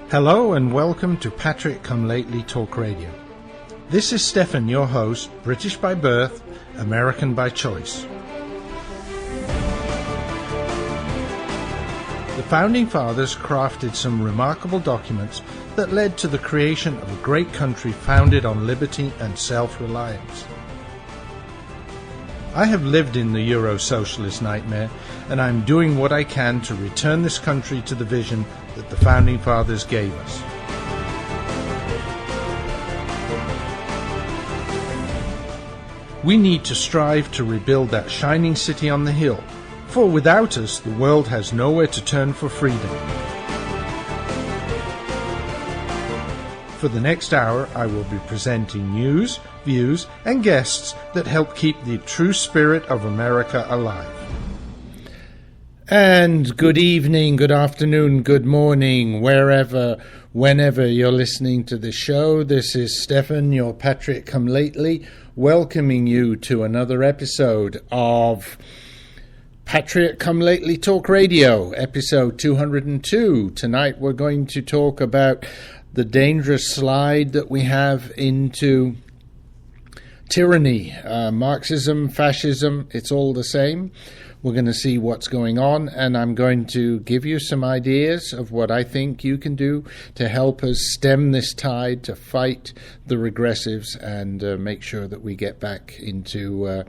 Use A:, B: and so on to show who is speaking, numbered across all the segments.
A: Hello and welcome to Patrick Come Lately Talk Radio. This is Stefan, your host, British by birth, American by choice. The Founding Fathers crafted some remarkable documents that led to the creation of a great country founded on liberty and self-reliance. I have lived in the Euro-socialist nightmare, and I'm doing what I can to return this country to the vision that the Founding Fathers gave us. We need to strive to rebuild that shining city on the hill, for without us, the world has nowhere to turn for freedom. For the next hour, I will be presenting news, views, and guests that help keep the true spirit of America alive. And good evening, good afternoon, good morning, wherever, whenever you're listening to the show. This is Stefan, your Patrick Come Lately, welcoming you to another episode of Patrick Come Lately Talk Radio, episode 202. Tonight we're going to talk about the dangerous slide that we have into tyranny, Marxism, fascism, it's all the same. We're going to see what's going on, and I'm going to give you some ideas of what I think you can do to help us stem this tide, to fight the regressives, and make sure that we get back into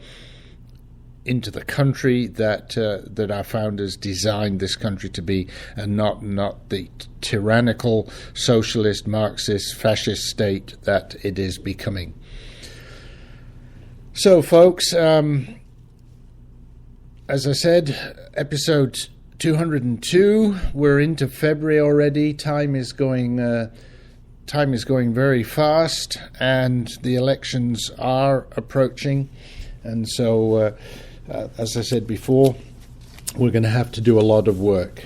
A: the country that our founders designed this country to be, and not the tyrannical, socialist, Marxist, fascist state that it is becoming. So, folks, as I said, episode 202. We're into February already. Time is going very fast, and the elections are approaching. And so, as I said before, we're going to have to do a lot of work.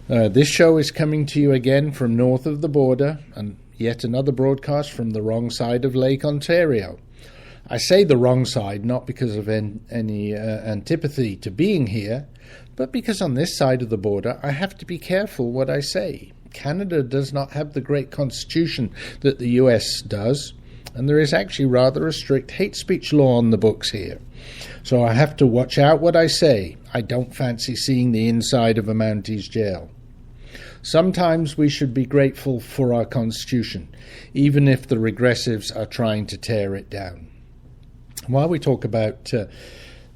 A: This show is coming to you again from north of the border, and yet another broadcast from the wrong side of Lake Ontario. I say the wrong side not because of any antipathy to being here, but because on this side of the border I have to be careful what I say. Canada does not have the great constitution that the US does, and there is actually rather a strict hate speech law on the books here. So I have to watch out what I say. I don't fancy seeing the inside of a Mounties jail. Sometimes we should be grateful for our constitution, even if the regressives are trying to tear it down. While we talk about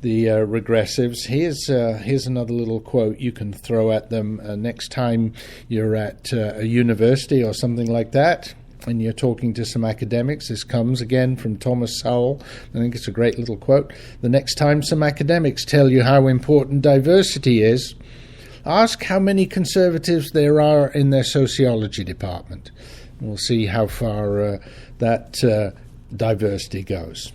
A: the regressives, here's another little quote you can throw at them next time you're at a university or something like that, and you're talking to some academics. This comes again from Thomas Sowell. I think it's a great little quote. The next time some academics tell you how important diversity is, ask how many conservatives there are in their sociology department. We'll see how far that diversity goes.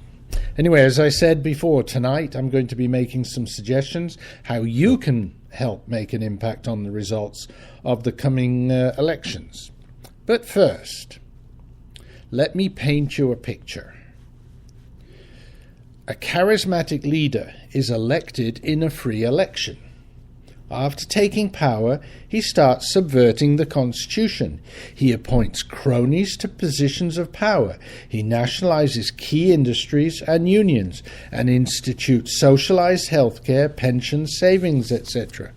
A: Anyway, as I said before, tonight I'm going to be making some suggestions how you can help make an impact on the results of the coming elections. But first, let me paint you a picture. A charismatic leader is elected in a free election. After taking power, he starts subverting the Constitution. He appoints cronies to positions of power. He nationalizes key industries and unions and institutes socialized healthcare, pensions, savings, etc.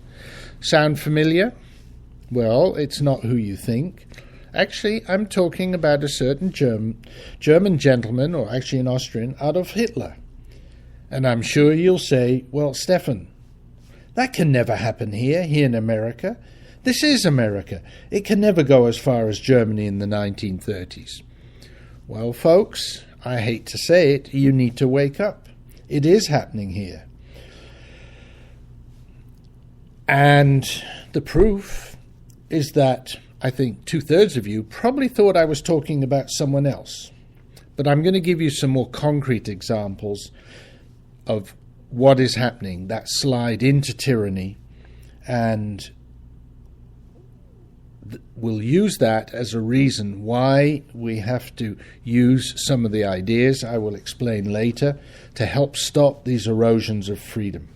A: Sound familiar? Well, it's not who you think. Actually, I'm talking about a certain German gentleman, or actually an Austrian, Adolf Hitler. And I'm sure you'll say, well, Stefan, that can never happen here in America. This is America. It can never go as far as Germany in the 1930s. Well, folks, I hate to say it, you need to wake up. It is happening here. And the proof is that I think 2/3 of you probably thought I was talking about someone else. But I'm going to give you some more concrete examples of what is happening, that slide into tyranny, and we'll use that as a reason why we have to use some of the ideas I will explain later to help stop these erosions of freedom.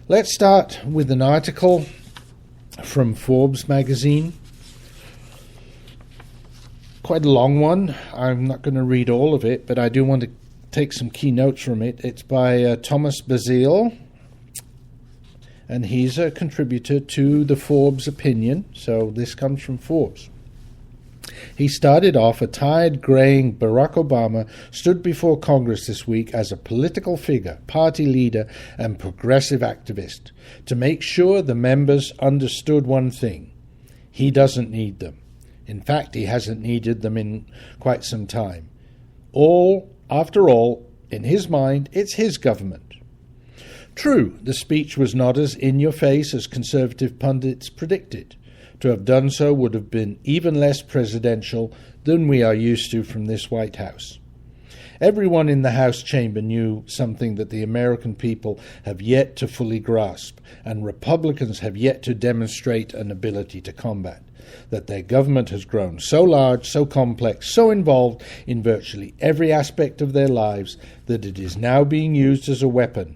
A: Let's start with an article from Forbes magazine quite a long one. I'm not going to read all of it, but I do want to take some key notes from it. It's by Thomas Basile, and he's a contributor to the Forbes opinion, so this comes from Forbes. He started off, a tired, greying Barack Obama stood before Congress this week as a political figure, party leader, and progressive activist to make sure the members understood one thing: he doesn't need them. In fact, he hasn't needed them in quite some time. After all, in his mind, it's his government. True, the speech was not as in-your-face as conservative pundits predicted. To have done so would have been even less presidential than we are used to from this White House. Everyone in the House chamber knew something that the American people have yet to fully grasp, and Republicans have yet to demonstrate an ability to combat: that their government has grown so large, so complex, so involved in virtually every aspect of their lives that it is now being used as a weapon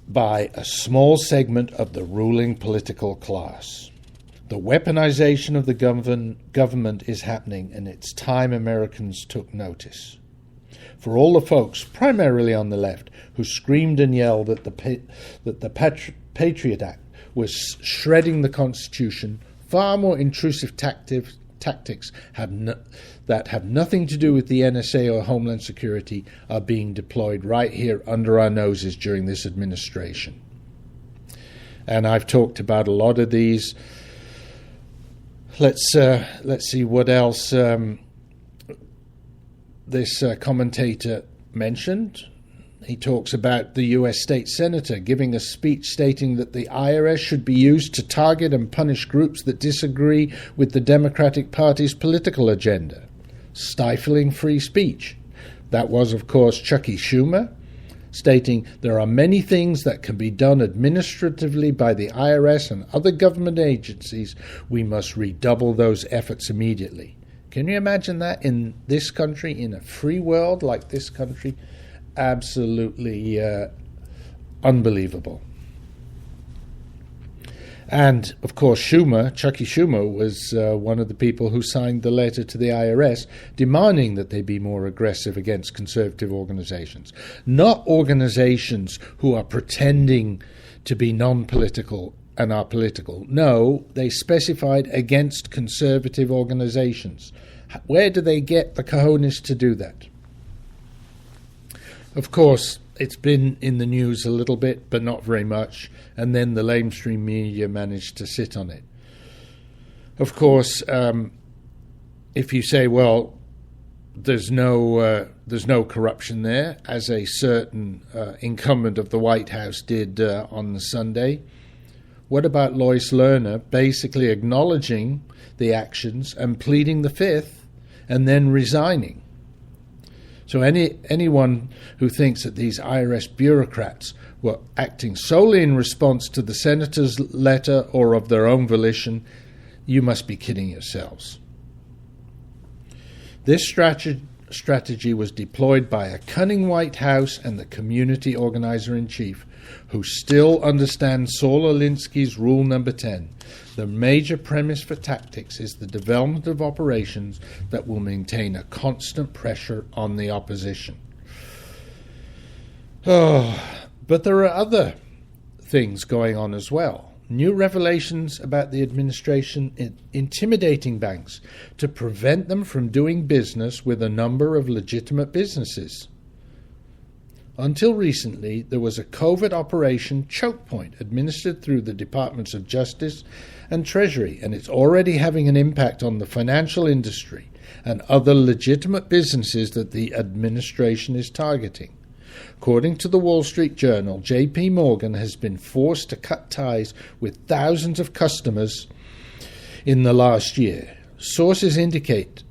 A: by a small segment of the ruling political class. The weaponization of the government is happening, and it's time Americans took notice. For all the folks, primarily on the left, who screamed and yelled that the Patriot Act was shredding the Constitution, far more intrusive tactics that have nothing to do with the NSA or Homeland Security are being deployed right here under our noses during this administration. And I've talked about a lot of these. Let's see what else this commentator mentioned. He talks about the U.S. state senator giving a speech stating that the IRS should be used to target and punish groups that disagree with the Democratic Party's political agenda, stifling free speech. That was, of course, Chucky Schumer, stating there are many things that can be done administratively by the IRS and other government agencies. We must redouble those efforts immediately. Can you imagine that in this country, in a free world like this country? Absolutely unbelievable. And, of course, Chucky Schumer, was one of the people who signed the letter to the IRS demanding that they be more aggressive against conservative organizations. Not organizations who are pretending to be non-political and are political. No, they specified against conservative organizations. Where do they get the cojones to do that? Of course, it's been in the news a little bit, but not very much, and then the lamestream media managed to sit on it. Of course, if you say, well, there's no corruption there, as a certain incumbent of the White House did on the Sunday, what about Lois Lerner basically acknowledging the actions and pleading the fifth and then resigning? So anyone who thinks that these IRS bureaucrats were acting solely in response to the senator's letter or of their own volition, you must be kidding yourselves. This strategy was deployed by a cunning White House and the community organizer-in-chief, who still understand Saul Alinsky's rule number 10. The major premise for tactics is the development of operations that will maintain a constant pressure on the opposition. But there are other things going on as well. New revelations about the administration intimidating banks to prevent them from doing business with a number of legitimate businesses. Until recently, there was a covert operation choke point administered through the Departments of Justice and Treasury, and it's already having an impact on the financial industry and other legitimate businesses that the administration is targeting. According to the Wall Street Journal, J.P. Morgan has been forced to cut ties with thousands of customers in the last year. Sources indicate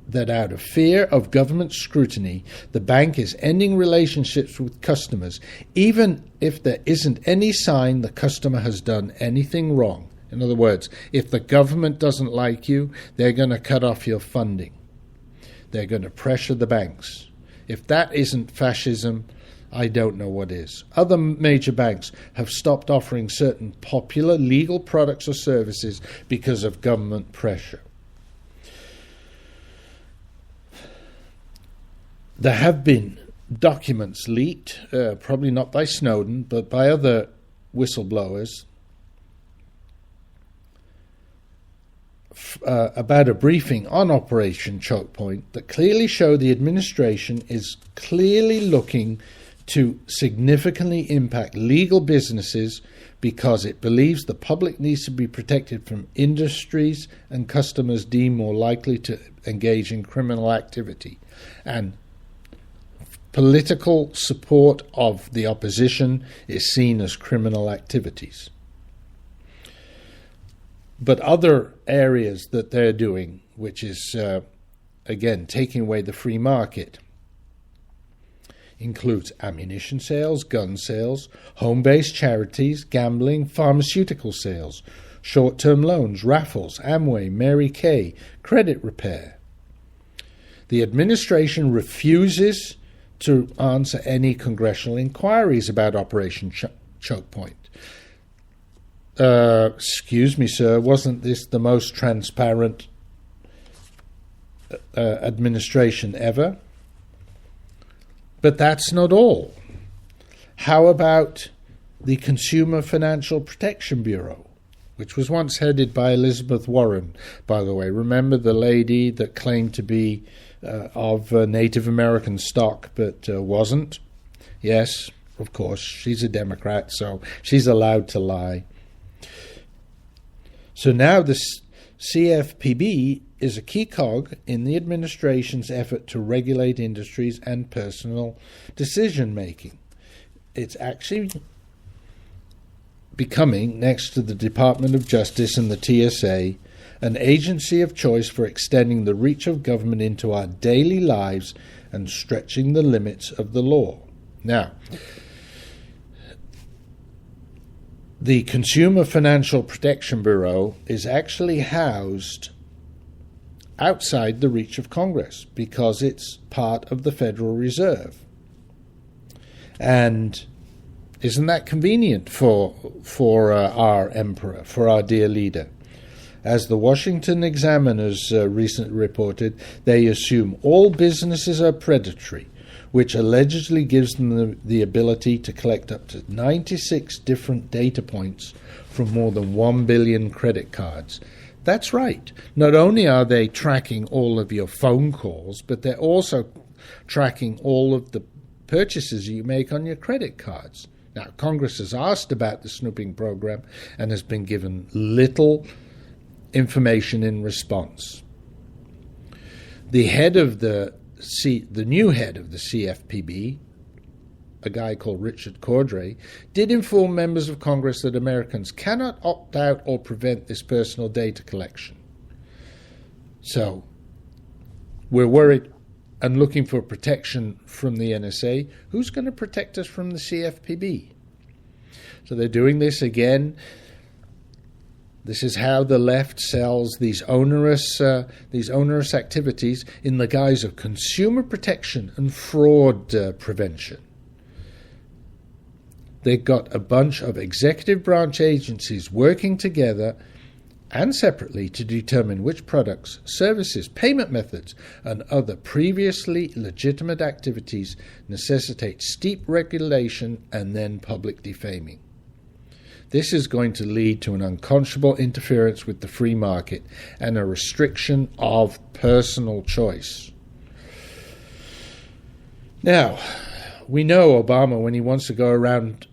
A: that out of fear of government scrutiny, the bank is ending relationships with customers, even if there isn't any sign the customer has done anything wrong. In other words, if the government doesn't like you, they're going to cut off your funding. They're going to pressure the banks. If that isn't fascism, I don't know what is. Other major banks have stopped offering certain popular legal products or services because of government pressure. There have been documents leaked, probably not by Snowden, but by other whistleblowers, about a briefing on Operation Choke Point that clearly show the administration is clearly looking to significantly impact legal businesses because it believes the public needs to be protected from industries and customers deemed more likely to engage in criminal activity. And political support of the opposition is seen as criminal activities. But other areas that they're doing, which is, again, taking away the free market, includes ammunition sales, gun sales, home-based charities, gambling, pharmaceutical sales, short-term loans, raffles, Amway, Mary Kay, credit repair. The administration refuses to answer any congressional inquiries about Operation Choke Point. Excuse me, sir, wasn't this the most transparent administration ever? But that's not all. How about the Consumer Financial Protection Bureau, which was once headed by Elizabeth Warren, by the way? Remember the lady that claimed to be of Native American stock but wasn't? Yes, of course, she's a Democrat, so she's allowed to lie. So now the CFPB is a key cog in the administration's effort to regulate industries and personal decision-making. It's actually becoming, next to the Department of Justice and the TSA, an agency of choice for extending the reach of government into our daily lives and stretching the limits of the law. Now, the Consumer Financial Protection Bureau is actually housed outside the reach of Congress because it's part of the Federal Reserve. And isn't that convenient for our emperor, for our dear leader? As the Washington Examiner's recently reported, they assume all businesses are predatory, which allegedly gives them the ability to collect up to 96 different data points from more than 1 billion credit cards. That's right. Not only are they tracking all of your phone calls, but they're also tracking all of the purchases you make on your credit cards. Now, Congress has asked about the snooping program and has been given little information in response. The head of the new head of the CFPB, a guy called Richard Cordray, did inform members of Congress that Americans cannot opt out or prevent this personal data collection. So we're worried and looking for protection from the NSA. Who's going to protect us from the CFPB? So they're doing this again. This is how the left sells these onerous activities in the guise of consumer protection and fraud prevention. They've got a bunch of executive branch agencies working together and separately to determine which products, services, payment methods, and other previously legitimate activities necessitate steep regulation and then public defaming. This is going to lead to an unconscionable interference with the free market and a restriction of personal choice. Now, we know Obama, when he wants to go around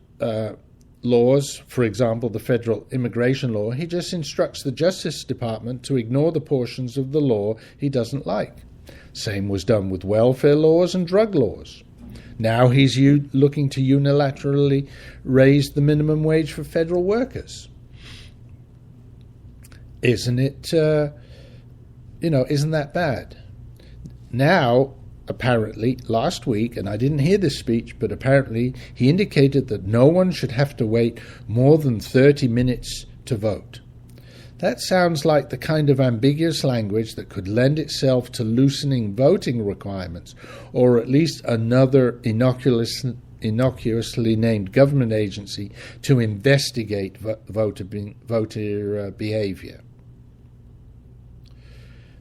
A: laws, for example, the federal immigration law, he just instructs the Justice Department to ignore the portions of the law he doesn't like. Same was done with welfare laws and drug laws. Now he's looking to unilaterally raise the minimum wage for federal workers. Isn't it, isn't that bad? Now, apparently, last week, and I didn't hear this speech, but apparently he indicated that no one should have to wait more than 30 minutes to vote. That sounds like the kind of ambiguous language that could lend itself to loosening voting requirements, or at least another innocuously named government agency to investigate voter behavior.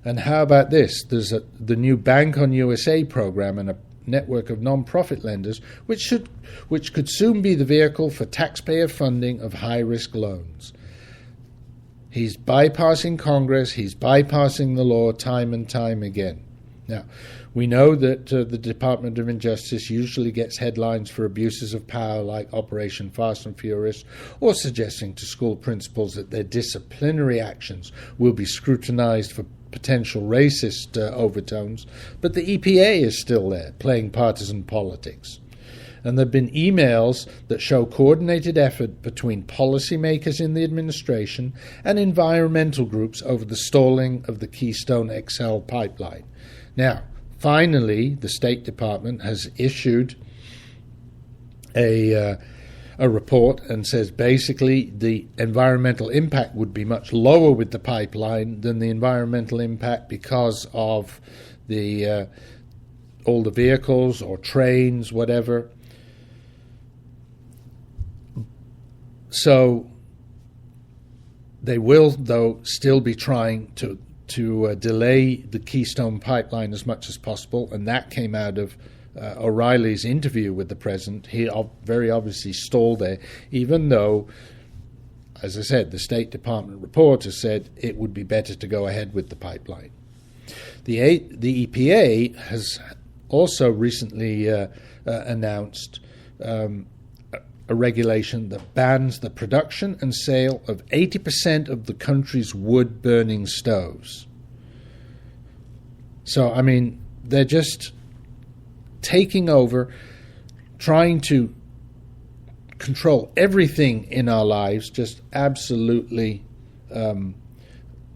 A: And how about this? There's the new Bank on USA program, and network of non-profit lenders, which could soon be the vehicle for taxpayer funding of high-risk loans. He's bypassing Congress. He's bypassing the law time and time again. Now, we know that the Department of Injustice usually gets headlines for abuses of power like Operation Fast and Furious, or suggesting to school principals that their disciplinary actions will be scrutinized for potential racist overtones. But the EPA is still there, playing partisan politics. And there have been emails that show coordinated effort between policymakers in the administration and environmental groups over the stalling of the Keystone XL pipeline. Now, finally, the State Department has issued a report and says basically the environmental impact would be much lower with the pipeline than the environmental impact because of the all the vehicles or trains, whatever. So they will, though, still be trying to delay the Keystone pipeline as much as possible, and that came out of O'Reilly's interview with the president. He very obviously stalled there, even though, as I said, the State Department report has said it would be better to go ahead with the pipeline. The EPA has also recently announced a regulation that bans the production and sale of 80% of the country's wood-burning stoves. So, I mean, they're just taking over, trying to control everything in our lives, just absolutely,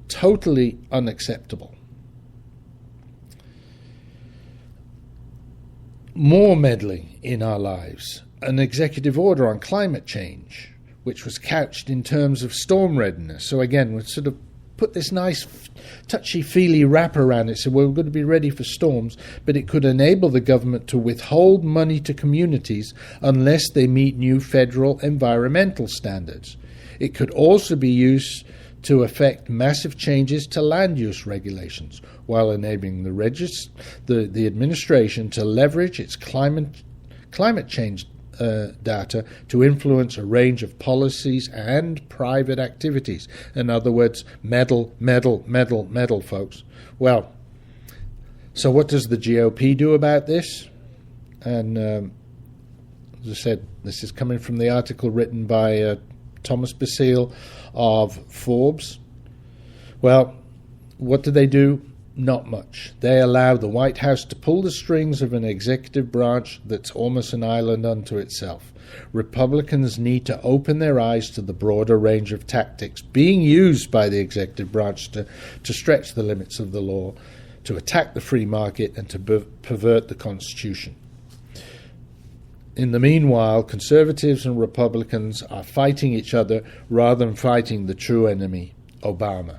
A: totally unacceptable. More meddling in our lives. An executive order on climate change, which was couched in terms of storm readiness. So again, we sort of put this nice touchy-feely wrap around it, so we're going to be ready for storms, but it could enable the government to withhold money to communities unless they meet new federal environmental standards. It could also be used to affect massive changes to land use regulations, while enabling the administration to leverage its climate change data to influence a range of policies and private activities. In other words, meddle, folks. Well, so what does the GOP do about this? And as I said, this is coming from the article written by Thomas Basile of Forbes. Well, what do? Not much. They allow the White House to pull the strings of an executive branch that's almost an island unto itself. Republicans need to open their eyes to the broader range of tactics being used by the executive branch to stretch the limits of the law, to attack the free market, and to pervert the Constitution. In the meanwhile, conservatives and Republicans are fighting each other rather than fighting the true enemy, Obama.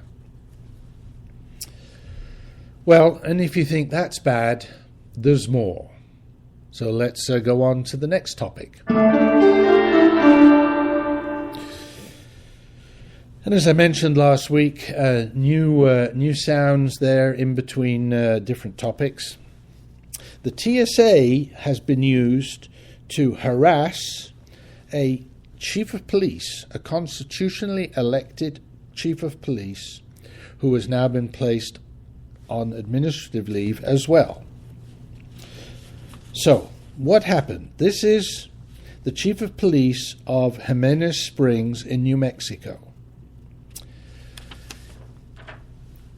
A: Well, and if you think that's bad, there's more. So let's go on to the next topic. And as I mentioned last week, new sounds there in between different topics. The TSA has been used to harass a chief of police, a constitutionally elected chief of police, who has now been placed on administrative leave as well. So, what happened? This is the chief of police of Jimenez Springs in New Mexico.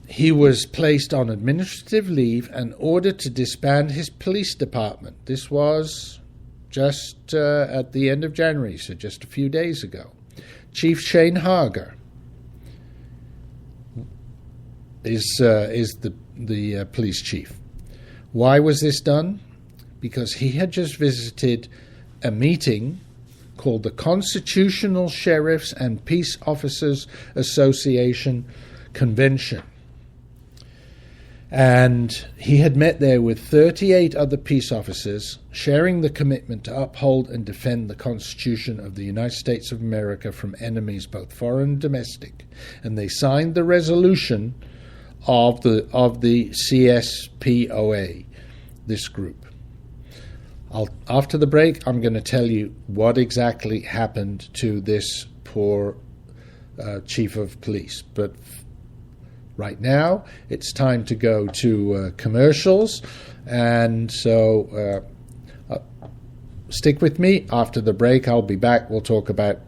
A: He was placed on administrative leave and ordered to disband his police department. This was just at the end of January, so just a few days ago. Chief Shane Hager is the police chief. Why was this done? Because he had just visited a meeting called the Constitutional Sheriffs and Peace Officers Association Convention. And he had met there with 38 other peace officers, sharing the commitment to uphold and defend the Constitution of the United States of America from enemies both foreign and domestic. And they signed the resolution of the CSPOA, this group. After the break, I'm going to tell you what exactly happened to this poor chief of police. But right now, it's time to go to commercials, and so stick with me. After the break, I'll be back. We'll talk about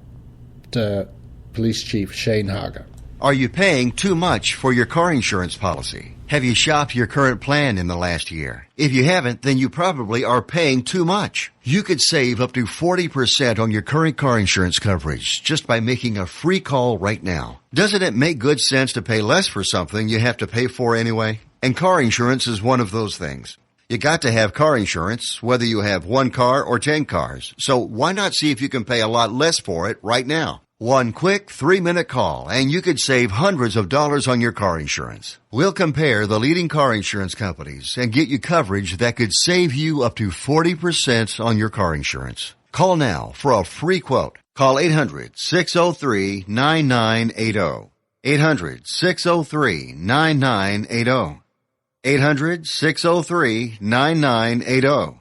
A: Police Chief Shane Harger.
B: Are you paying too much for your car insurance policy? Have you shopped your current plan in the last year? If you haven't, then you probably are paying too much. You could save up to 40% on your current car insurance coverage just by making a free call right now. Doesn't it make good sense to pay less for something you have to pay for anyway? And car insurance is one of those things. You got to have car insurance, whether you have one car or 10 cars. So why not see if you can pay a lot less for it right now? One quick 3-minute call, and you could save hundreds of dollars on your car insurance. We'll compare the leading car insurance companies and get you coverage that could save you up to 40% on your car insurance. Call now for a free quote. Call 800-603-9980. 800-603-9980. 800-603-9980.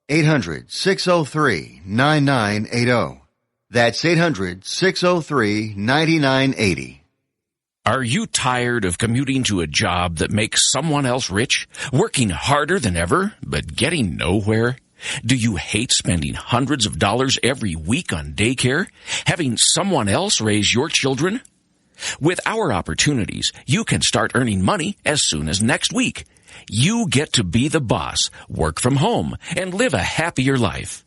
B: 800-603-9980. That's 800-603-9980.
C: Are you tired of commuting to a job that makes someone else rich, working harder than ever, but getting nowhere? Do you hate spending hundreds of dollars every week on daycare, having someone else raise your children? With our opportunities, you can start earning money as soon as next week. You get to be the boss, work from home, and live a happier life.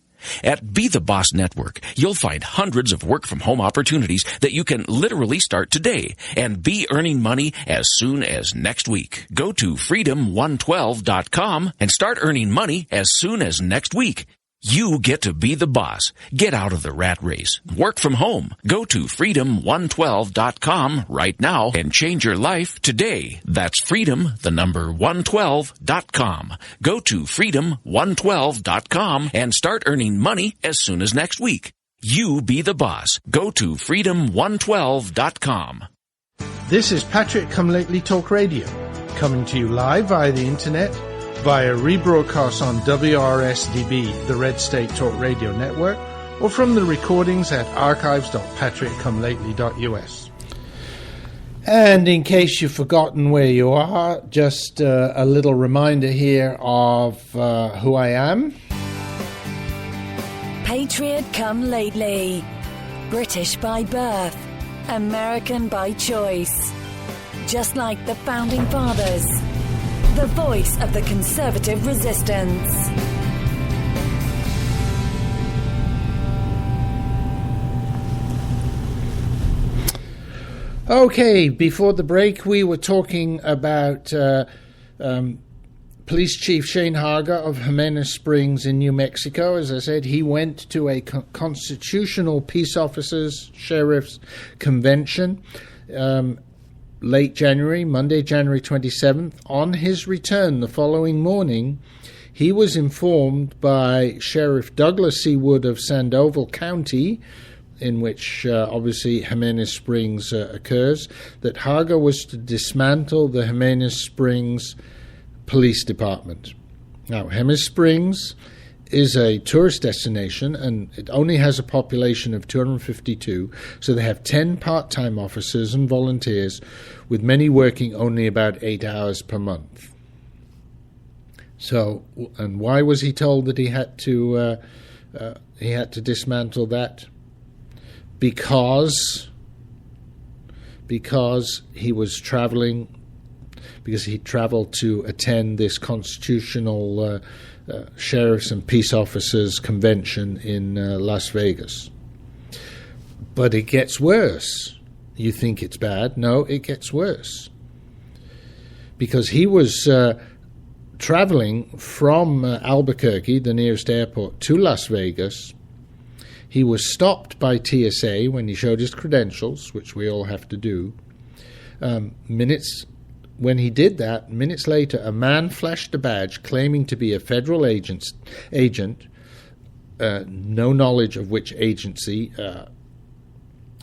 C: At Be the Boss Network, you'll find hundreds of work-from-home opportunities that you can literally start today and be earning money as soon as next week. Go to freedom112.com and start earning money as soon as next week. You get to be the boss. Get out of the rat race. Work from home. Go to freedom112.com right now and change your life today. That's freedom112.com. Go to freedom112.com and start earning money as soon as next week. You be the boss. Go to freedom112.com.
A: This is Patrick Come Lately Talk Radio, coming to you live via the internet, via rebroadcast on WRSDB, the Red State Talk Radio Network, or from the recordings at archives.patrickcomelately.us. And in case you've forgotten where you are, just a little reminder here of who I am.
D: Patriot come lately. British by birth, American by choice. Just like the Founding Fathers. The voice of the conservative resistance.
A: Okay, before the break, we were talking about Police Chief Shane Harger of Jimenez Springs in New Mexico. As I said, he went to a constitutional peace officers, sheriffs convention late January, Monday, January 27th. On his return the following morning, he was informed by Sheriff Douglas C. Wood of Sandoval County, in which obviously Jimenez Springs occurs, that Harger was to dismantle the Jimenez Springs Police Department. Now, Jimenez Springs is a tourist destination, and it only has a population of 252, so they have 10 part-time officers and volunteers, with many working only about 8 hours per month. So, and why was he told that he had to dismantle that? Because he was traveling, because he traveled to attend this constitutional sheriffs and peace officers convention in Las Vegas. But it gets worse. You think it's bad? No, it gets worse. Because he was traveling from Albuquerque, the nearest airport, to Las Vegas. He was stopped by TSA when he showed his credentials, which we all have to do. When he did that, minutes later, a man flashed a badge claiming to be a federal agent, no knowledge of which agency.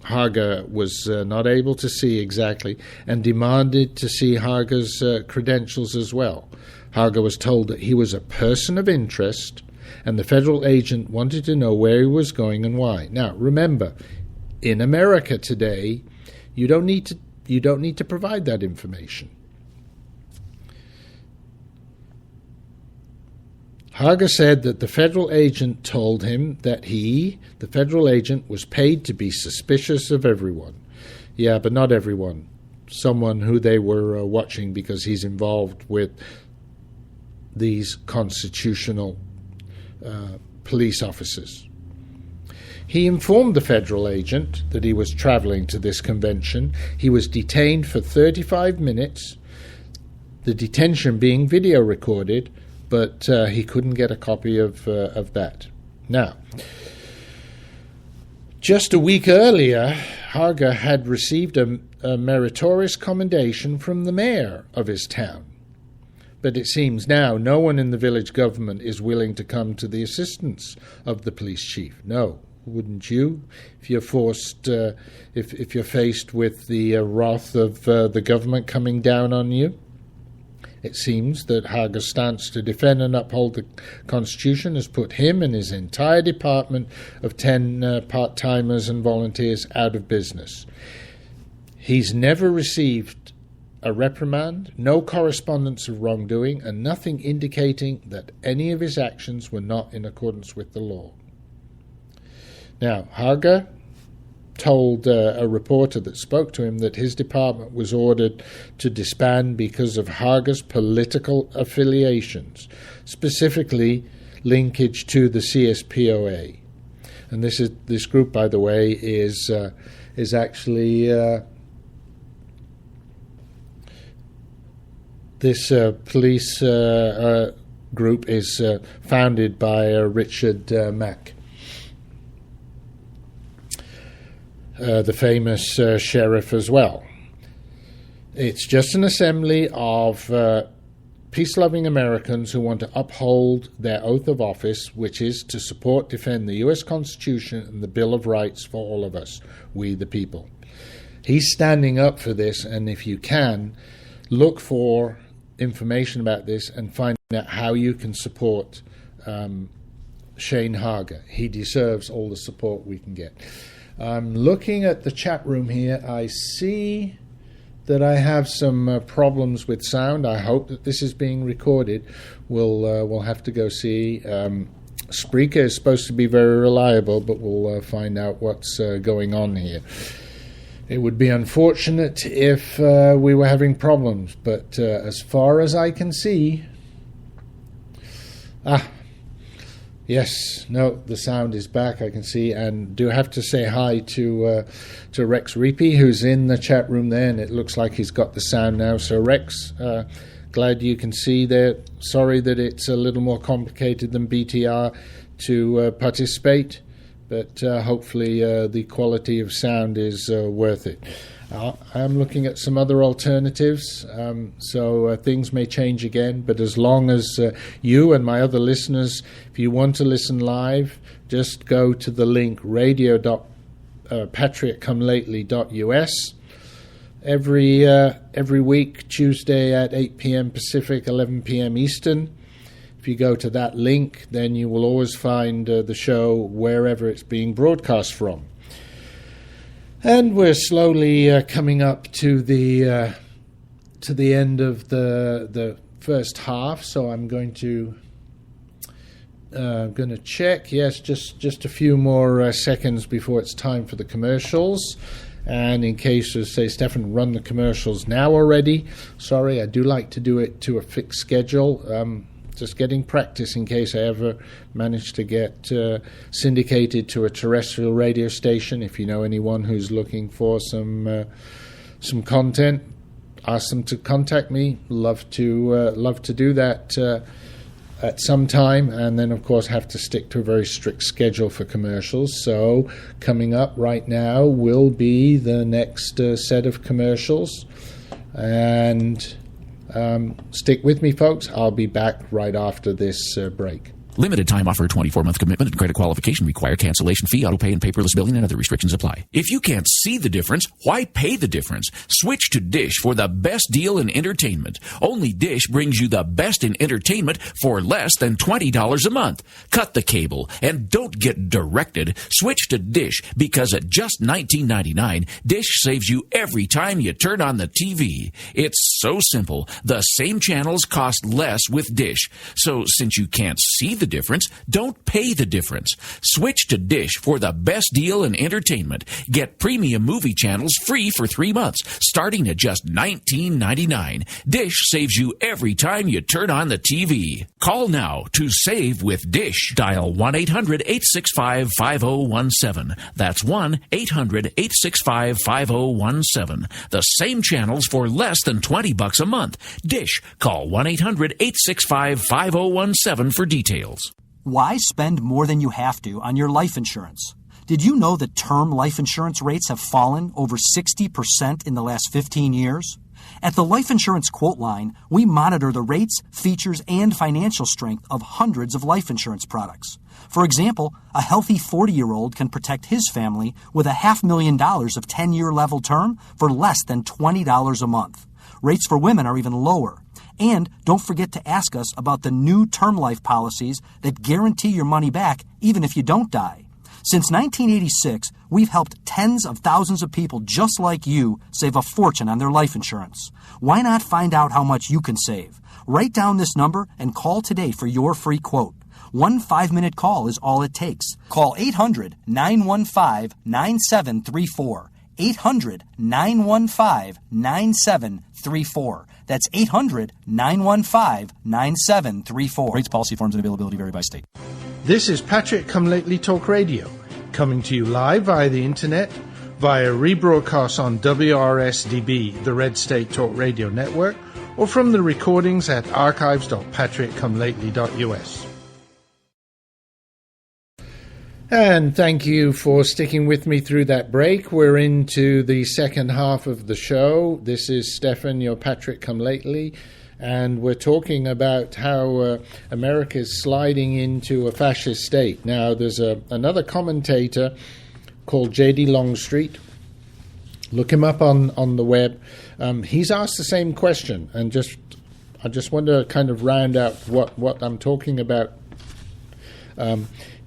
A: Harger was not able to see exactly, and demanded to see Harger's credentials as well. Harger was told that he was a person of interest and the federal agent wanted to know where he was going and why. Now, remember, in America today, you don't need to provide that information. Haga said that the federal agent told him that the federal agent, was paid to be suspicious of everyone. Yeah, but not everyone. Someone who they were watching because he's involved with these constitutional police officers. He informed the federal agent that he was traveling to this convention. He was detained for 35 minutes, the detention being video recorded, but he couldn't get a copy of that. Now, just a week earlier, Haga had received a meritorious commendation from the mayor of his town. But it seems now no one in the village government is willing to come to the assistance of the police chief. No, wouldn't you? If you're forced, if you're faced with the wrath of the government coming down on you. It seems that Haga's stance to defend and uphold the Constitution has put him and his entire department of 10 part-timers and volunteers out of business. He's never received a reprimand, no correspondence of wrongdoing, and nothing indicating that any of his actions were not in accordance with the law. Now, Haga told a reporter that spoke to him that his department was ordered to disband because of Haga's political affiliations, specifically linkage to the CSPOA. And this group, by the way, is actually this police group is founded by Richard Mack. The famous sheriff as well. It's just an assembly of peace-loving Americans who want to uphold their oath of office, which is to support, defend the U.S. Constitution and the Bill of Rights for all of us, we the people. He's standing up for this, and if you can, look for information about this and find out how you can support Shane Haga. He deserves all the support we can get. I'm looking at the chat room here. I see that I have some problems with sound. I hope that this is being recorded. We'll have to go see. Spreaker is supposed to be very reliable, but we'll find out what's going on here. It would be unfortunate if we were having problems, but as far as I can see... Yes, no, the sound is back, I can see, and do have to say hi to Rex Reapy, who's in the chat room there, and it looks like he's got the sound now. So Rex, glad you can see there. Sorry that it's a little more complicated than BTR to participate, but hopefully the quality of sound is worth it. I'm looking at some other alternatives, so things may change again, but as long as you and my other listeners, if you want to listen live, just go to the link radio.patriotcomelately.us. Every week, Tuesday at 8 p.m. Pacific, 11 p.m. Eastern. If you go to that link, then you will always find the show wherever it's being broadcast from. And we're slowly coming up to the end of the first half, so I'm going to check. Yes, just a few more seconds before it's time for the commercials. And in case you say, Stefan, run the commercials now already. Sorry, I do like to do it to a fixed schedule. Just getting practice in case I ever manage to get syndicated to a terrestrial radio station. If you know anyone who's looking for some content, ask them to contact me. Love to do that at some time, and then of course have to stick to a very strict schedule for commercials. So coming up right now will be the next set of commercials, and stick with me, folks. I'll be back right after this break.
C: Limited time offer, 24-month commitment and credit qualification require cancellation fee, auto pay, and paperless billing and other restrictions apply. If you can't see the difference, why pay the difference? Switch to Dish for the best deal in entertainment. Only Dish brings you the best in entertainment for less than $20 a month. Cut the cable and don't get directed. Switch to Dish because at just $19.99, Dish saves you every time you turn on the TV. It's so simple. The same channels cost less with Dish. So since you can't see the difference, don't pay the difference. Switch to Dish for the best deal in entertainment. Get premium movie channels free for 3 months, starting at just $19.99. Dish saves you every time you turn on the TV. Call now to save with Dish. Dial 1-800-865-5017. That's 1-800-865-5017. The same channels for less than $20 a month. Dish. Call 1-800-865-5017 for details.
E: Why spend more than you have to on your life insurance? Did you know that term life insurance rates have fallen over 60% in the last 15 years? At the Life Insurance Quote Line, we monitor the rates, features, and financial strength of hundreds of life insurance products. For example, a healthy 40-year-old can protect his family with $500,000 of 10-year level term for less than $20 a month. Rates for women are even lower. And don't forget to ask us about the new term life policies that guarantee your money back even if you don't die. Since 1986, we've helped tens of thousands of people just like you save a fortune on their life insurance. Why not find out how much you can save? Write down this number and call today for your free quote. 1 5-minute call is all it takes. Call 800-915-9734. 800-915-9734. That's 800-915-9734. Rates, policy forms, and availability vary by state.
A: This is Patrick Come Lately Talk Radio, coming to you live via the internet, via rebroadcast on WRSDB, the Red State Talk Radio Network, or from the recordings at archives.patrickcomelately.us. And thank you for sticking with me through that break. We're into the second half of the show. This is Stefan, your Patrick Come Lately, and we're talking about how America is sliding into a fascist state. Now, there's another commentator called J.D. Longstreet. Look him up on the web. He's asked the same question, and I just want to kind of round out what I'm talking about.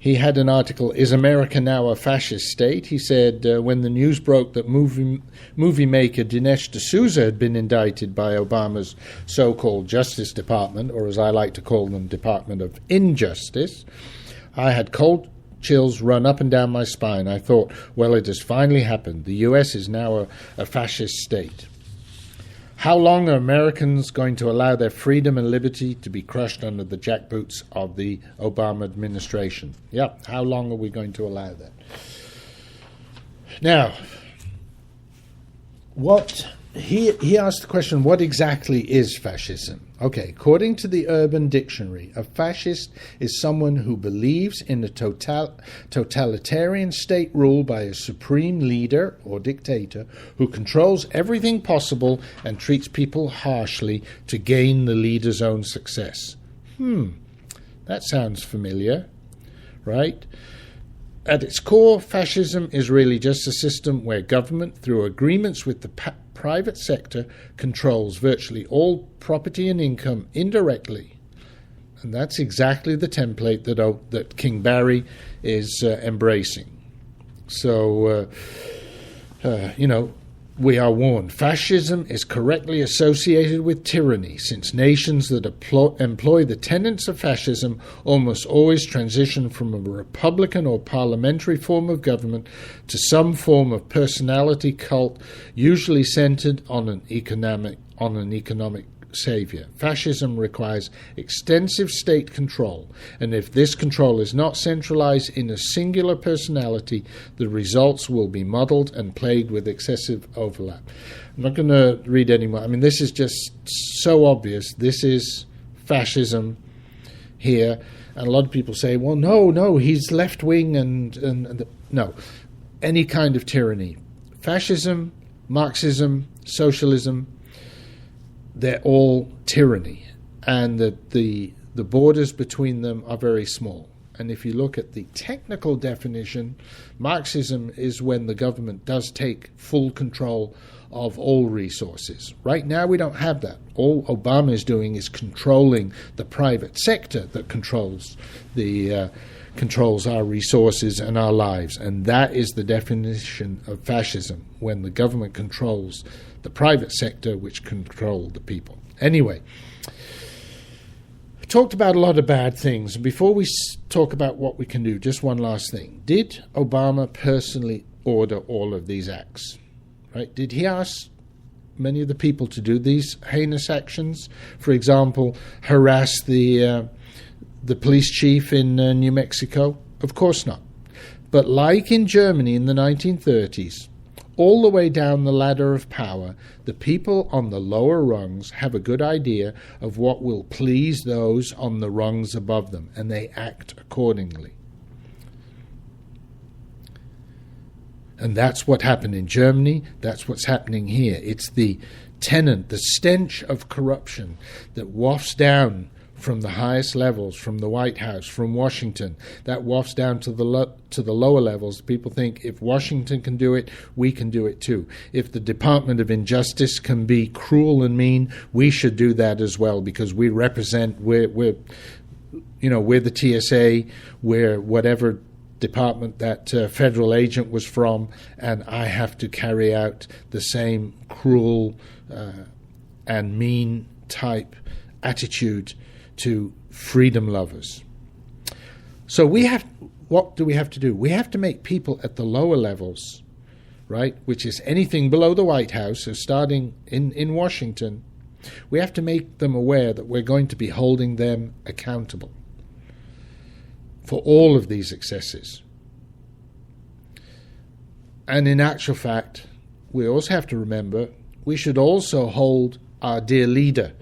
A: He had an article, Is America Now a Fascist State? He said, when the news broke that movie maker Dinesh D'Souza had been indicted by Obama's so-called Justice Department, or as I like to call them, Department of Injustice, I had cold chills run up and down my spine. I thought, well, it has finally happened. The U.S. is now a fascist state. How long are Americans going to allow their freedom and liberty to be crushed under the jackboots of the Obama administration? Yep, how long are we going to allow that? Now, he asked the question, what exactly is fascism? Okay, according to the Urban Dictionary, a fascist is someone who believes in a totalitarian state ruled by a supreme leader or dictator who controls everything possible and treats people harshly to gain the leader's own success. That sounds familiar, right? At its core, fascism is really just a system where government, through agreements with the private sector, controls virtually all property and income indirectly. And that's exactly the template that King Barry is embracing. So, we are warned. Fascism is correctly associated with tyranny, since nations that employ the tenets of fascism almost always transition from a republican or parliamentary form of government to some form of personality cult, usually centered on an economic savior. Fascism requires extensive state control, and if this control is not centralized in a singular personality, the results will be muddled and plagued with excessive overlap. I'm not going to read anymore. I mean, this is just so obvious. This is fascism here, and a lot of people say, well, no, he's left-wing and no, any kind of tyranny. Fascism, Marxism, socialism, they're all tyranny, and the the borders between them are very small. And if you look at the technical definition, Marxism is when the government does take full control of all resources. Right now we don't have that. All Obama is doing is controlling the private sector that controls our resources and our lives. And that is the definition of fascism, when the government controls the private sector, which control the people. Anyway, we talked about a lot of bad things. Before we talk about what we can do, just one last thing. Did Obama personally order all of these acts? Right? Did he ask many of the people to do these heinous actions? For example, harass the police chief in New Mexico? Of course not. But like in Germany in the 1930s, all the way down the ladder of power, the people on the lower rungs have a good idea of what will please those on the rungs above them, and they act accordingly. And that's what happened in Germany. That's what's happening here. It's the tenant, the stench of corruption that wafts down from the highest levels, from the White House, from Washington, that wafts down to the lower levels. People think if Washington can do it, we can do it too. If the Department of Injustice can be cruel and mean, we should do that as well, because we represent, we're the TSA, we're whatever department that federal agent was from, and I have to carry out the same cruel and mean type attitude to freedom lovers. So what do we have to do? We have to make people at the lower levels, right, which is anything below the White House, so starting in Washington, we have to make them aware that we're going to be holding them accountable for all of these excesses. And in actual fact, we also have to remember we should also hold our dear leader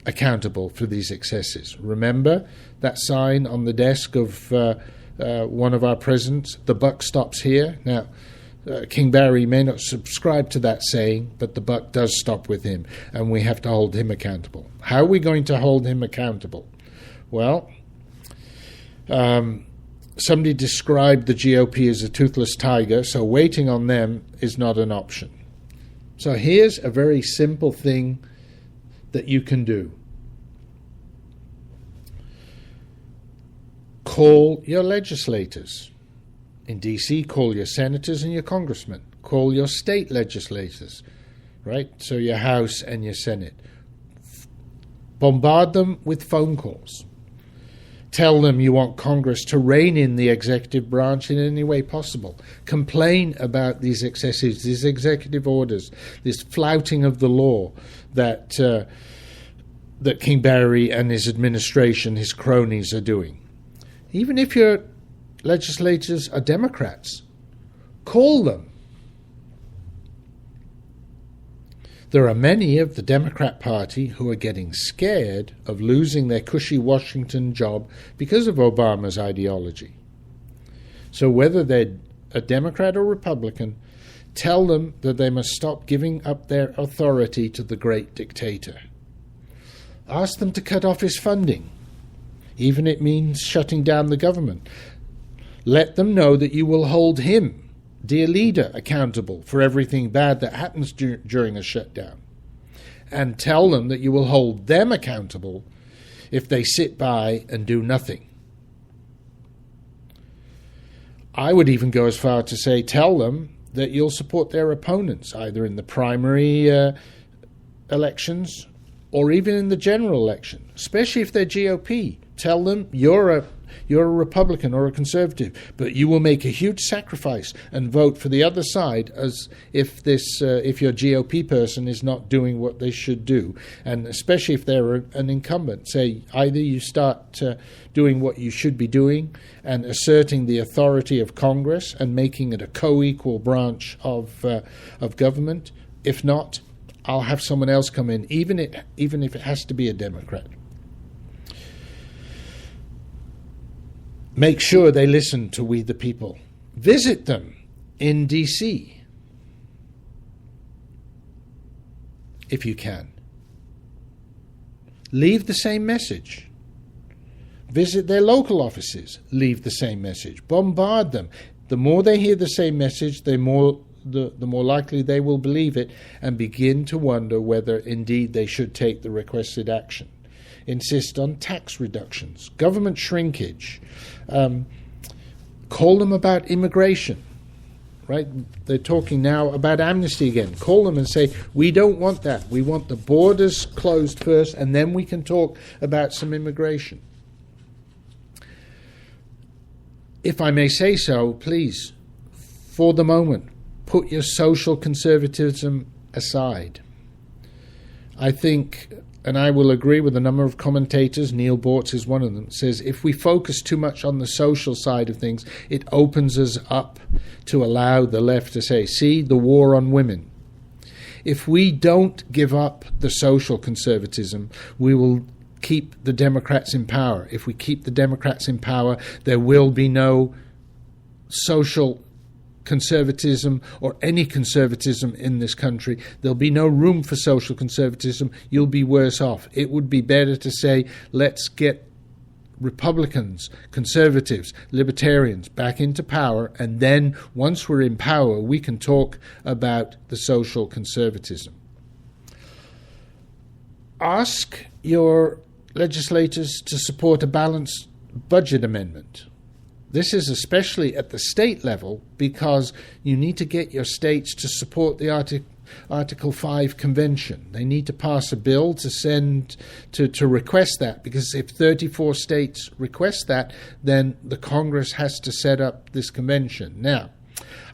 A: accountable for these excesses. Remember that sign on the desk of one of our presidents, "The buck stops here"? Now, King Barry may not subscribe to that saying, but the buck does stop with him, and we have to hold him accountable. How are we going to hold him accountable? Well, somebody described the GOP as a toothless tiger, so waiting on them is not an option. So here's a very simple thing that you can do. Call your legislators. In DC, call your senators and your congressmen. Call your state legislators, right? So your House and your Senate. Bombard them with phone calls. Tell them you want Congress to rein in the executive branch in any way possible. Complain about these excesses, these executive orders, this flouting of the law that King Barry and his administration, his cronies, are doing. Even if your legislators are Democrats, call them. There are many of the Democrat Party who are getting scared of losing their cushy Washington job because of Obama's ideology. So whether they're a Democrat or Republican, tell them that they must stop giving up their authority to the great dictator. Ask them to cut off his funding, even if it means shutting down the government. Let them know that you will hold him, dear leader, accountable for everything bad that happens during a shutdown. And tell them that you will hold them accountable if they sit by and do nothing. I would even go as far to say, tell them that you'll support their opponents, either in the primary elections or even in the general election, especially if they're GOP. Tell them you're a Republican or a conservative, but you will make a huge sacrifice and vote for the other side as if your GOP person is not doing what they should do. And especially if they're an incumbent, say either you start doing what you should be doing and asserting the authority of Congress and making it a co-equal branch of government. If not, I'll have someone else come in, even if it has to be a Democrat. Make sure they listen to We the People. Visit them in DC, if you can. Leave the same message. Visit their local offices, leave the same message, bombard them. The more they hear the same message, the more likely they will believe it and begin to wonder whether indeed they should take the requested action. Insist on tax reductions, government shrinkage, call them about immigration. Right? They're talking now about amnesty again. Call them and say, we don't want that. We want the borders closed first, and then we can talk about some immigration. If I may say so, please, for the moment, put your social conservatism aside. I think, and I will agree with a number of commentators, Neil Bortz is one of them, says if we focus too much on the social side of things, it opens us up to allow the left to say, see, the war on women. If we don't give up the social conservatism, we will keep the Democrats in power. If we keep the Democrats in power, there will be no social conservatism or any conservatism in this country. There'll be no room for social conservatism. You'll be worse off. It would be better to say, let's get Republicans, conservatives, libertarians back into power, and then once we're in power, we can talk about the social conservatism. Ask your legislators to support a balanced budget amendment. This is especially at the state level because you need to get your states to support the Article 5 convention. They need to pass a bill to send to request that, because if 34 states request that, then the Congress has to set up this convention. Now,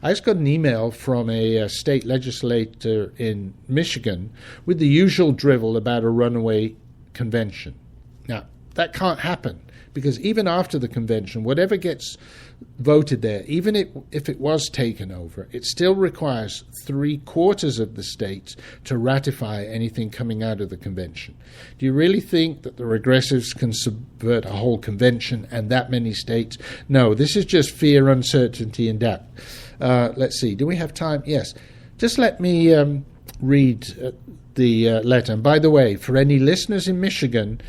A: I just got an email from a state legislator in Michigan with the usual drivel about a runaway convention. Now, that can't happen, because even after the convention, whatever gets voted there, even if it was taken over, it still requires 3/4 of the states to ratify anything coming out of the convention. Do you really think that the regressives can subvert a whole convention and that many states? No, this is just fear, uncertainty, and doubt. Let's see, do we have time? Yes. Just let me read the letter. And by the way, for any listeners in Michigan,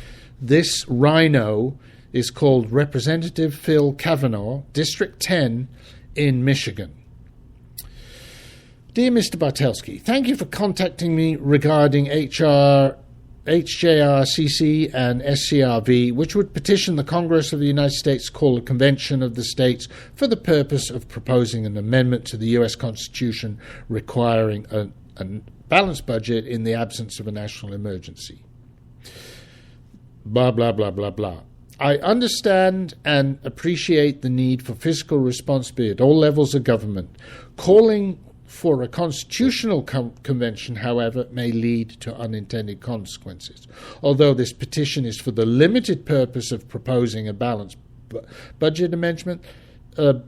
A: this rhino is called Representative Phil Kavanaugh, District 10 in Michigan. Dear Mr. Bartelski, thank you for contacting me regarding HJRCC and SCRV, which would petition the Congress of the United States to call a convention of the states for the purpose of proposing an amendment to the U.S. Constitution requiring a balanced budget in the absence of a national emergency. Blah, blah, blah, blah, blah. I understand and appreciate the need for fiscal responsibility at all levels of government. Calling for a constitutional convention, however, may lead to unintended consequences. Although this petition is for the limited purpose of proposing a balanced budget amendment, there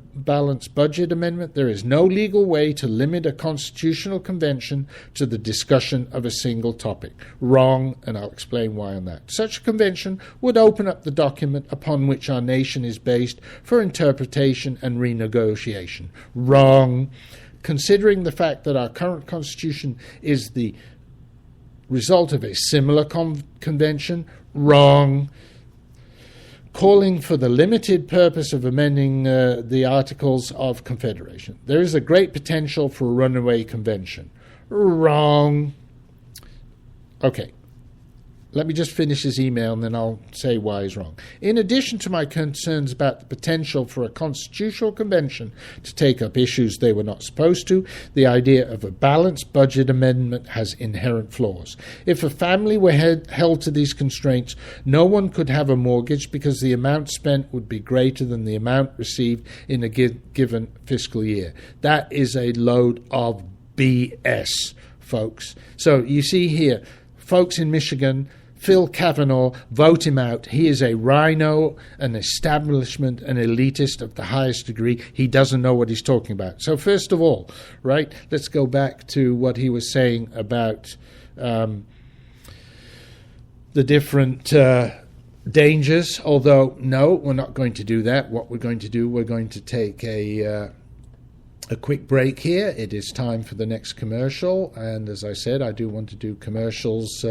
A: is no legal way to limit a constitutional convention to the discussion of a single topic. Wrong, and I'll explain why on that. Such a convention would open up the document upon which our nation is based for interpretation and renegotiation. Wrong. Considering the fact that our current constitution is the result of a similar convention. Wrong. Calling for the limited purpose of amending the Articles of Confederation. There is a great potential for a runaway convention. Wrong. Okay. Let me just finish his email and then I'll say why he's wrong. In addition to my concerns about the potential for a constitutional convention to take up issues they were not supposed to, the idea of a balanced budget amendment has inherent flaws. If a family were held to these constraints, no one could have a mortgage because the amount spent would be greater than the amount received in a given fiscal year. That is a load of BS, folks. So you see here, folks in Michigan, Phil Kavanaugh, vote him out. He is a rhino, an establishment, an elitist of the highest degree. He doesn't know what he's talking about. So first of all, right, let's go back to what he was saying about the different dangers. Although, no, we're not going to do that. What we're going to do, we're going to take a quick break here. It is time for the next commercial. And as I said, I do want to do commercials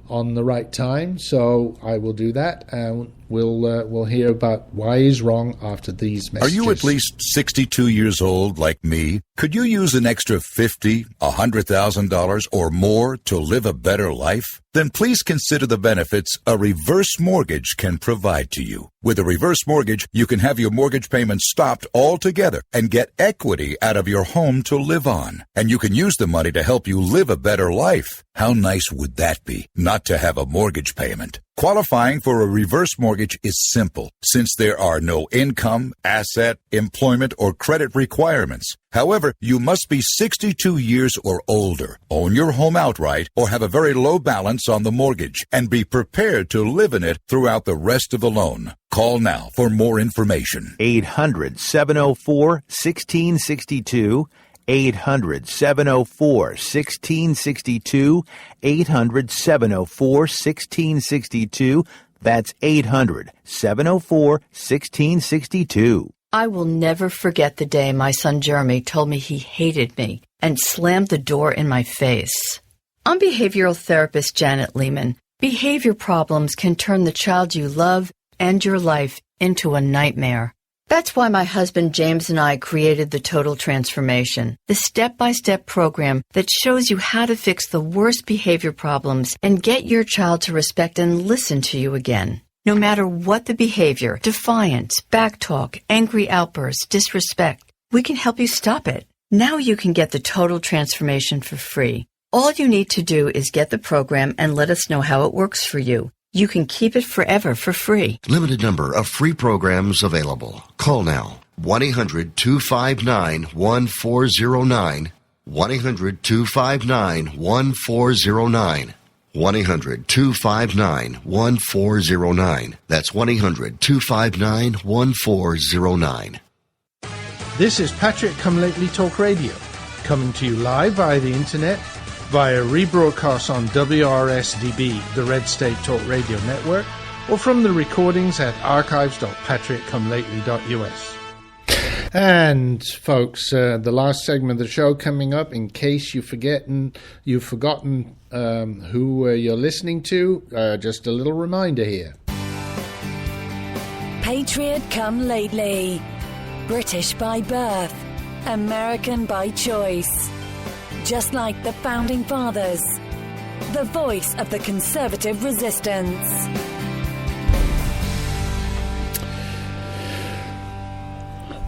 A: on the right time, so I will do that. And we'll hear about why he's wrong after these messages.
F: Are you at least 62 years old like me? Could you use an extra $50,000, $100,000 or more to live a better life? Then please consider the benefits a reverse mortgage can provide to you. With a reverse mortgage, you can have your mortgage payments stopped altogether and get equity out of your home to live on. And you can use the money to help you live a better life. How nice would that be, not to have a mortgage payment? Qualifying for a reverse mortgage is simple, since there are no income, asset, employment, or credit requirements. However, you must be 62 years or older, own your home outright, or have a very low balance on the mortgage, and be prepared to live in it throughout the rest of the loan. Call now for more information.
G: 800-704-1662. 800-704-1662. 800-704-1662. That's 800-704-1662.
H: I will never forget the day my son Jeremy told me he hated me and slammed the door in my face. I'm behavioral therapist Janet Lehman. Behavior problems can turn the child you love and your life into a nightmare. That's why my husband James and I created the Total Transformation, the step-by-step program that shows you how to fix the worst behavior problems and get your child to respect and listen to you again. No matter what the behavior, defiance, backtalk, angry outbursts, disrespect, we can help you stop it. Now you can get the Total Transformation for free. All you need to do is get the program and let us know how it works for you. You can keep it forever for free.
B: Limited number of free programs available. Call now. 1-800-259-1409. 1-800-259-1409. 1-800-259-1409. That's 1-800-259-1409.
A: This is Patrick Come Lately Talk Radio, coming to you live via the internet, via rebroadcast on WRSDB, the Red State Talk Radio Network, or from the recordings at archives.patrickcomelately.us. And, folks, the last segment of the show coming up, in case you've forgotten who you're listening to, just a little reminder here.
D: Patriot come lately. British by birth. American by choice. Just like the Founding Fathers. The voice of the conservative resistance.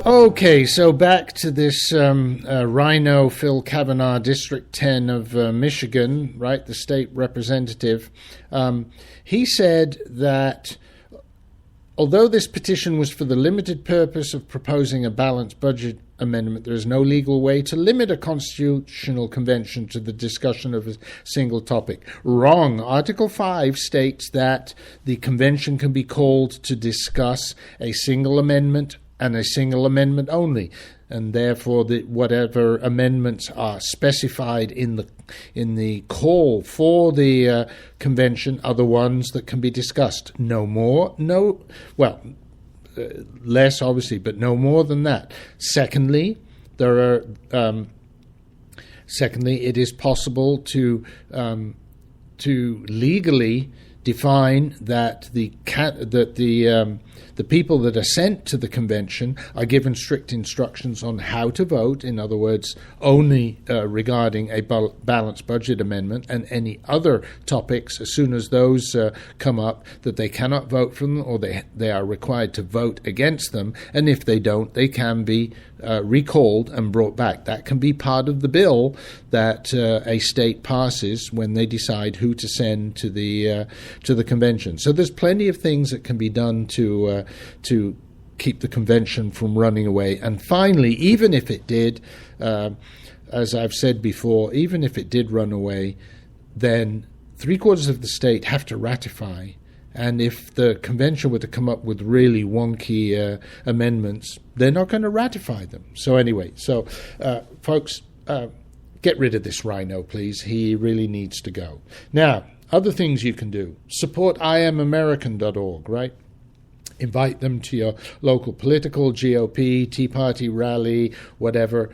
A: Okay, so back to this Rhino Phil Kavanaugh, District 10 of Michigan, right, the state representative. He said that although this petition was for the limited purpose of proposing a balanced budget amendment, there is no legal way to limit a constitutional convention to the discussion of a single topic. Wrong. Article 5 states that the convention can be called to discuss a single amendment and a single amendment only, and therefore whatever amendments are specified in the call for the convention are the ones that can be discussed. No more, less obviously, but no more than that. Secondly, it is possible to legally define that the people that are sent to the convention are given strict instructions on how to vote, in other words, only regarding a balanced budget amendment, and any other topics, as soon as those come up, that they cannot vote for them, or they are required to vote against them, and if they don't, they can be recalled and brought back. That can be part of the bill that a state passes when they decide who to send to the convention. So there's plenty of things that can be done to keep the convention from running away. And finally, even if it did, as I've said before, even if it did run away, then 3/4 of the state have to ratify. And if the convention were to come up with really wonky amendments, they're not going to ratify them. So anyway, folks, get rid of this rhino, please. He really needs to go. Now, other things you can do. Support IamAmerican.org, right? Invite them to your local political, GOP, Tea Party rally, whatever,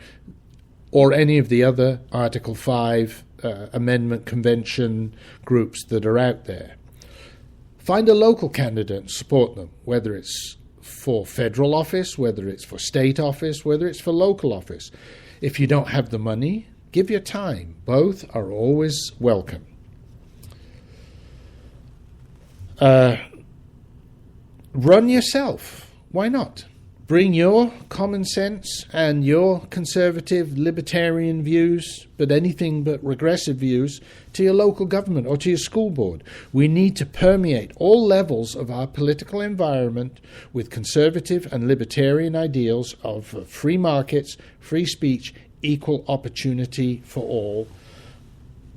A: or any of the other Article 5 Amendment Convention groups that are out there. Find a local candidate and support them, whether it's for federal office, whether it's for state office, whether it's for local office. If you don't have the money, give your time. Both are always welcome. Run yourself. Why not? Bring your common sense and your conservative libertarian views, but anything but regressive views, to your local government or to your school board. We need to permeate all levels of our political environment with conservative and libertarian ideals of free markets, free speech, equal opportunity for all.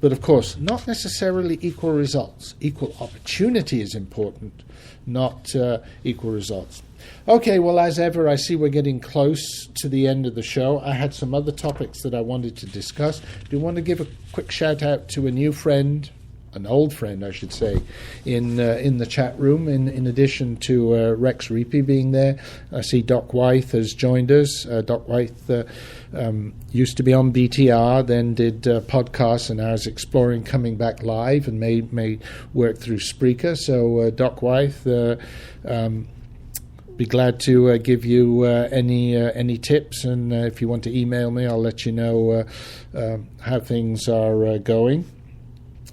A: But of course, not necessarily equal results. Equal opportunity is important, not equal results. Okay, well, as ever, I see we're getting close to the end of the show. I had some other topics that I wanted to discuss. Do you want to give a quick shout out to a new friend, an old friend, I should say, in the chat room, in addition to Rex Reapy being there? I see Doc Wythe has joined us. Doc Wythe used to be on BTR, then did podcasts, and now is exploring coming back live and may work through Spreaker. So, Doc Wythe, be glad to give you any tips, and if you want to email me, I'll let you know how things are going.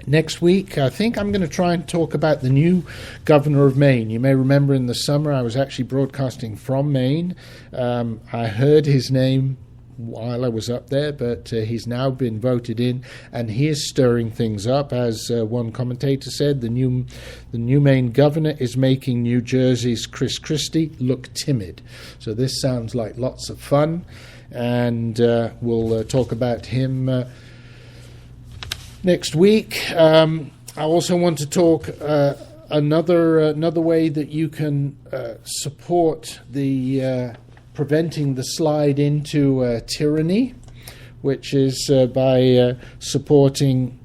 A: Next week, I think I'm going to try and talk about the new governor of Maine. You may remember in the summer I was actually broadcasting from Maine. I heard his name while I was up there, but he's now been voted in, and he is stirring things up. As one commentator said, the new Maine governor is making New Jersey's Chris Christie look timid. So this sounds like lots of fun, and we'll talk about him next week. I also want to talk another way that you can support the preventing the slide into tyranny, which is by supporting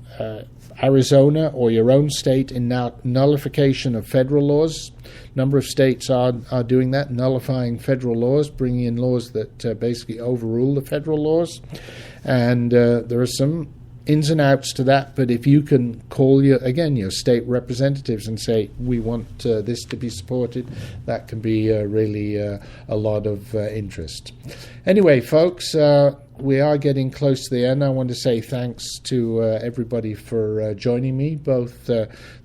A: Arizona or your own state in nullification of federal laws. A number of states are doing that, nullifying federal laws, bringing in laws that basically overrule the federal laws. And there are some ins and outs to that, but if you can call your state representatives and say, we want this to be supported, that can be really a lot of interest. Anyway, folks, we are getting close to the end. I want to say thanks to everybody for joining me, both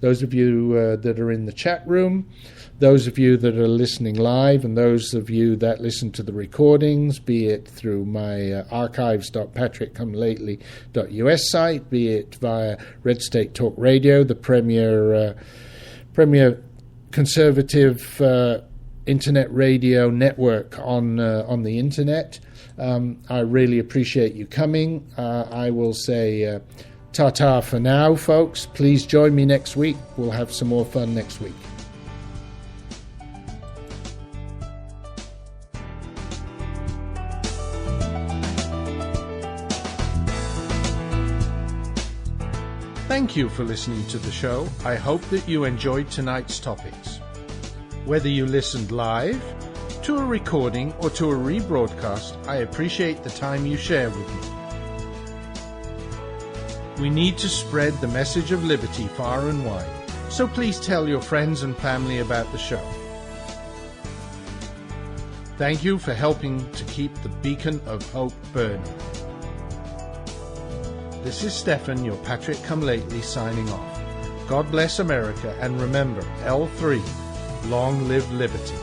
A: those of you that are in the chat room, those of you that are listening live, and those of you that listen to the recordings, be it through my archives.patrickcomelately.us site, be it via Red State Talk Radio, the premier conservative internet radio network on the internet. I really appreciate you coming. I will say ta-ta for now, folks. Please join me next week. We'll have some more fun next week. Thank you for listening to the show. I hope that you enjoyed tonight's topics. Whether you listened live, to a recording, or to a rebroadcast, I appreciate the time you share with me. We need to spread the message of liberty far and wide, so please tell your friends and family about the show. Thank you for helping to keep the beacon of hope burning. This is Stefan, your Patrick Come Lately, signing off. God bless America, and remember, L3, long live liberty.